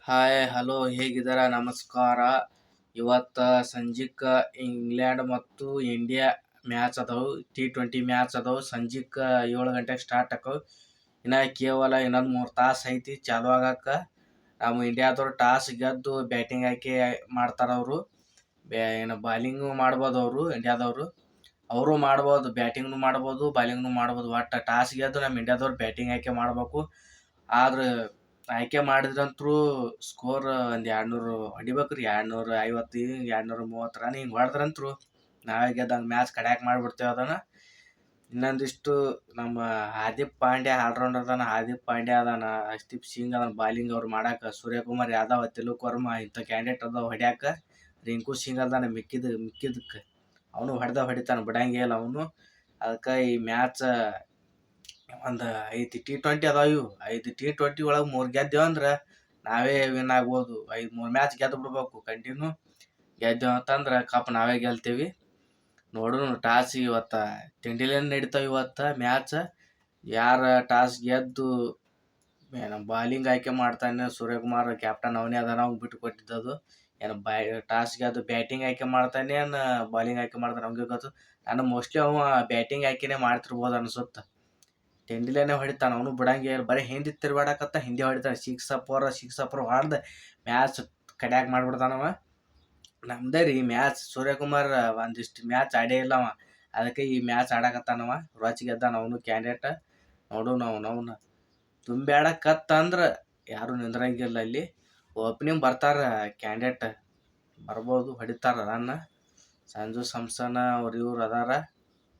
Hi hello ಹೇಗಿದ್ದೀರಾ ನಮಸ್ಕಾರ. ಇವತ್ತು ಸಂಜೆಗೆ ಇಂಗ್ಲೆಂಡ್ ಮತ್ತು ಇಂಡಿಯಾ ಮ್ಯಾಚ್ ಅದಾವು. T20 ಮ್ಯಾಚ್ ಅದಾವು. ಸಂಜೆಗೆ 7 ಗಂಟೆಗೆ ಸ್ಟಾರ್ಟ್ ಆಕವು. ಇನ್ನು ಕೇವಲ ಇನ್ನೊಂದು 3 ತಾಸು ಐತಿ ಚಾಲು ಆಗಕ್ಕೆ. ನಮ್ಮ ಇಂಡಿಯಾದವ್ರು ಟಾಸ್ ಗೆದ್ದು ಬ್ಯಾಟಿಂಗ್ ಆಯ್ಕೆ ಮಾಡ್ತಾರೆ. ಅವರು ಏನು ಬಾಲಿಂಗು ಮಾಡ್ಬೋದು. ಅವರು ಇಂಡಿಯಾದವರು ಅವರು ಮಾಡ್ಬೋದು, ಬ್ಯಾಟಿಂಗ್ನು ಮಾಡ್ಬೋದು, ಬಾಲಿಂಗ್ನು ಮಾಡ್ಬೋದು. ಒಟ್ಟು ಟಾಸ್ ಗೆದ್ದು ನಮ್ಮ ಇಂಡಿಯಾದವ್ರು ಬ್ಯಾಟಿಂಗ್ ಆಯ್ಕೆ ಮಾಡ್ಬೇಕು. ಆದ್ರೆ ಆಯ್ಕೆ ಮಾಡಿದ್ರಂತರೂ ಸ್ಕೋರ್ ಒಂದು 200 ಹೊಡಿಬೇಕ್ರಿ. 250 230 ರನ್ ಹಿಂಗೆ ಹೊಡೆದ್ರಂತರೂ ನಾವೇ ಗೆದ್ದಂಗೆ ಮ್ಯಾಚ್ ಕಡ್ಯಾಕ್ ಮಾಡಿಬಿಡ್ತೇವೆ ಅದನ್ನು. ಇನ್ನೊಂದಿಷ್ಟು ನಮ್ಮ ಹಾರ್ದಿಕ್ ಪಾಂಡ್ಯ ಆಲ್ರೌಂಡರ್ ಅದಾನ. ಹಾರ್ದಿಕ್ ಪಾಂಡ್ಯ ಅದಾನ, ಹರ್ಷದೀಪ್ ಸಿಂಗ್ ಅದಾನ ಬಾಲಿಂಗ್ ಅವ್ರು ಮಾಡಕ್ಕೆ, ಸೂರ್ಯಕುಮಾರ್ ಯಾದವ್, ತಿಲಕ್ ವರ್ಮಾ ಇಂಥ ಕ್ಯಾಂಡಿಡೇಟ್ ಅದಾವ ಹೊಡ್ಯಾಕ. ರಿಂಕು ಸಿಂಗ್ ಅದಾನ ಮಿಕ್ಕಿದಕ್ಕೆ ಅವನು ಹೊಡಿತಾನೆ, ಬಿಡಂಗೇ ಇಲ್ಲ ಅವನು. ಅದಕ್ಕೆ ಈ ಮ್ಯಾಚ್ ಒಂದು 5 T20 ಅದಾವ. ಇವು 5 T20 ಒಳಗೆ 3 ಗೆದ್ದೇವು ಅಂದ್ರೆ ನಾವೇ ವಿನ್ ಆಗ್ಬೋದು. 3 ಮ್ಯಾಚ್ ಗೆದ್ದು ಬಿಡ್ಬೇಕು ಕಂಟಿನ್ಯೂ. ಗೆದ್ದೇವು ಅಂತಂದ್ರೆ ಕಪ್ ನಾವೇ ಗೆಲ್ತೀವಿ. ನೋಡೋಣ ಟಾಸ್ ಇವತ್ತು ತಿಂಡಿಲೇನು ನಡೀತಾವೆ ಇವತ್ತು ಮ್ಯಾಚ್. ಯಾರು ಟಾಸ್ ಗೆದ್ದು ಬಾಲಿಂಗ್ ಆಯ್ಕೆ ಮಾಡ್ತಾನೆ, ಸೂರ್ಯಕುಮಾರ್ ಕ್ಯಾಪ್ಟನ್ ಅವನೇ ಅದಾನ, ಅವ್ನು ಬಿಟ್ಟು ಕೊಟ್ಟಿದ್ದದು. ಏನು ಟಾಸ್ ಗೆದ್ದು ಬ್ಯಾಟಿಂಗ್ ಆಯ್ಕೆ ಮಾಡ್ತಾನೆ, ಏನು ಬಾಲಿಂಗ್ ಆಯ್ಕೆ ಮಾಡ್ತಾನೆ ಅವ್ನಿಗೆ ಗೊತ್ತು. ನಾನು ಮೋಸ್ಟ್ಲಿ ಅವ ಬ್ಯಾಟಿಂಗ್ ಆಯ್ಕೆನೇ ಮಾಡ್ತಿರ್ಬೋದು ಅನ್ಸುತ್ತೆ. ತಿಂಡಿಲೇನೆ ಹೊಡಿತಾನೆ ಅವನು, ಬಿಡಂಗೆ ಬರೀ ಹಿಂದೆ ತಿರ್ಗಾಡಕತ್ತ ಹಿಂದೆ ಹೊಡಿತಾನೆ. ಸಿಕ್ಸ್ ಅಪ್ಪರ್ ಹೊಡೆದು ಮ್ಯಾಚ್ ಕಡ್ಯಾಕ್ ಮಾಡಿಬಿಡ್ತಾನವ. ನಮ್ದೇ ರೀ ಮ್ಯಾಚ್. ಸೂರ್ಯಕುಮಾರ್ ಒಂದಿಷ್ಟು ಮ್ಯಾಚ್ ಆಡೇ ಇಲ್ಲವ, ಅದಕ್ಕೆ ಈ ಮ್ಯಾಚ್ ಆಡಕತ್ತಾನವ. ರೋಚ್ ಗೆದ್ದಾನ ಅವನು ಕ್ಯಾಂಡಿಡೇಟ್. ನೋಡು ಅವನು ತುಂಬ್ಯಾಡಕತ್ತಂದ್ರೆ ಯಾರು ನಿಂದ್ರಂಗಿಲ್ಲ. ಅಲ್ಲಿ ಓಪನಿಂಗ್ ಬರ್ತಾರೆ ಕ್ಯಾಂಡಿಡೇಟ್, ಬರ್ಬೋದು, ಹೊಡಿತಾರೆ ರನ್. ಸಂಜು ಸ್ಯಾಮ್ಸನ್ ಇವ್ರು ಅದಾರ,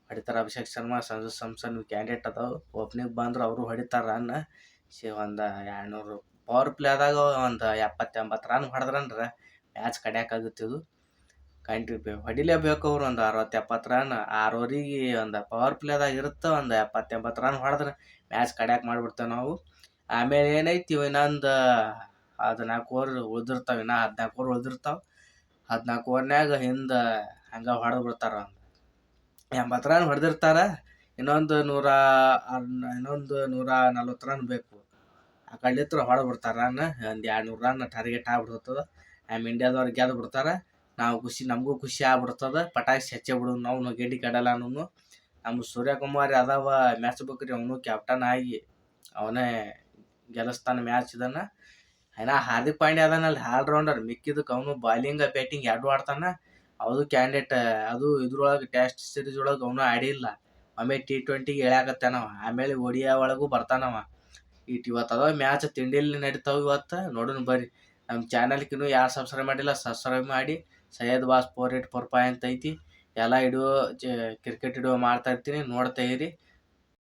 ಹೊಡಿತಾರೆ. ಅಭಿಷೇಕ್ ಶರ್ಮಾ, ಸಂಜು ಸ್ಯಾಮ್ಸನ್ ಕ್ಯಾಂಡಿಡೇಟ್ ಅದಾವೆ. ಓಪನಿಂಗ್ ಬಂದ್ರೆ ಅವರು ಹೊಡಿತಾರೆ ರನ್. ಒಂದು 200 ಪವರ್ ಪ್ಲೇದಾಗ ಒಂದು 70-80 ರನ್ ಹೊಡೆದ್ರಂದ್ರೆ ಮ್ಯಾಚ್ ಕಡ್ಯಾಕಾಗುತ್ತಿದ್ದು. ಹೊಡಿಲೇಬೇಕು ಅವ್ರು ಒಂದು 60-70 ರನ್. 6 ಓವರಿಗೆ ಒಂದು ಪವರ್ ಪ್ಲೇದಾಗ ಇರುತ್ತೆ, ಒಂದು 70-80 ರನ್ ಹೊಡೆದ್ರೆ ಮ್ಯಾಚ್ ಕಡ್ಯಾಕ್ ಮಾಡಿಬಿಡ್ತೇವೆ ನಾವು. ಆಮೇಲೆ ಏನೈತಿ ಇನ್ನೊಂದು 14 ಓವರ್ ಉಳಿದಿರ್ತಾವೆ. ಇನ್ನು 14 ಓವರ್ ಉಳಿದಿರ್ತಾವೆ. 14 ಓವರ್ನಾಗ ಹಿಂದೆ ಹಂಗೆ ಹೊಡೆದು ಬಿಡ್ತಾರೆ. 80 ರನ್ ಹೊಡೆದಿರ್ತಾರೆ. ಇನ್ನೊಂದು 140 ರನ್ ಬೇಕು. ಆ ಕಡ್ಲಿತ್ರ ಹೊಡೆದ್ಬಿಡ್ತಾರೆ ರನ್. ಒಂದು 200 ರನ್ ಟಾರ್ಗೆಟ್ ಆಗ್ಬಿಡ್ತದೆ. ನಮ್ಮ ಇಂಡಿಯಾದವ್ರು ಗೆದ್ದು ಬಿಡ್ತಾರೆ. ನಮಗೂ ಖುಷಿ ಆಗ್ಬಿಡ್ತದೆ. ಪಟಾಕಿ ಹಚ್ಚೇ ಬಿಡೋದು ನಾವು, ಗೆಡ್ಡಿ ಕಡಲ್ಲ. ನಮ್ಮ ಸೂರ್ಯಕುಮಾರ್ ಯಾದವ್ ಮೆಚ್ಚಬೇಕ್ರಿ, ಅವನು ಕ್ಯಾಪ್ಟನ್ ಆಗಿ ಅವನೇ ಗೆಲ್ಲಿಸ್ತಾನೆ ಮ್ಯಾಚ್ ಇದನ್ನು. ಇನ್ನು ಹಾರ್ದಿಕ್ ಪಾಂಡ್ಯ ಅದಾನಲ್ಲಿ ಆಲ್ರೌಂಡರ್, ಮಿಕ್ಕಿದಕ್ಕೆ ಅವನು ಬಾಲಿಂಗ್ ಬ್ಯಾಟಿಂಗ್ ಎರಡು ಆಡ್ತಾನೆ. ಅದು ಕ್ಯಾಂಡಿಡೇಟ್. ಅದು ಇದ್ರೊಳಗೆ ಟೆಸ್ಟ್ ಸೀರೀಸ್ ಒಳಗೆ ಅವನು ಆಡಿಲ್ಲ. ಒಮ್ಮೆ T20 ಎಳ್ಯಾಕತ್ತಾನವ, ಆಮೇಲೆ ಒಡಿಯಾ ಒಳಗೂ ಬರ್ತಾನವ. ಇವತ್ತು ಅದಾವ ಮ್ಯಾಚ್ ತಿಂಡಿಯಲ್ಲಿ ನಡೀತಾವೆ ಇವತ್ತು. ನೋಡೋಣ ಬರ್ರಿ. ನಮ್ಮ ಚಾನಲ್ಗೆ ಇನ್ನೂ ಯಾರು ಸಬ್ಸ್ಕ್ರೈಬ್ ಮಾಡಿಲ್ಲ ಸಬ್ಸ್ಕ್ರೈಬ್ ಮಾಡಿ. ಸೈಯದ್ ಬಾಸ್ 4845 ಅಂತ ಐತಿ. ಎಲ್ಲ ಕ್ರಿಕೆಟ್ ವಿಡಿಯೋ ಮಾಡ್ತಾ ಇರ್ತೀನಿ, ನೋಡ್ತಾ ಇರಿ.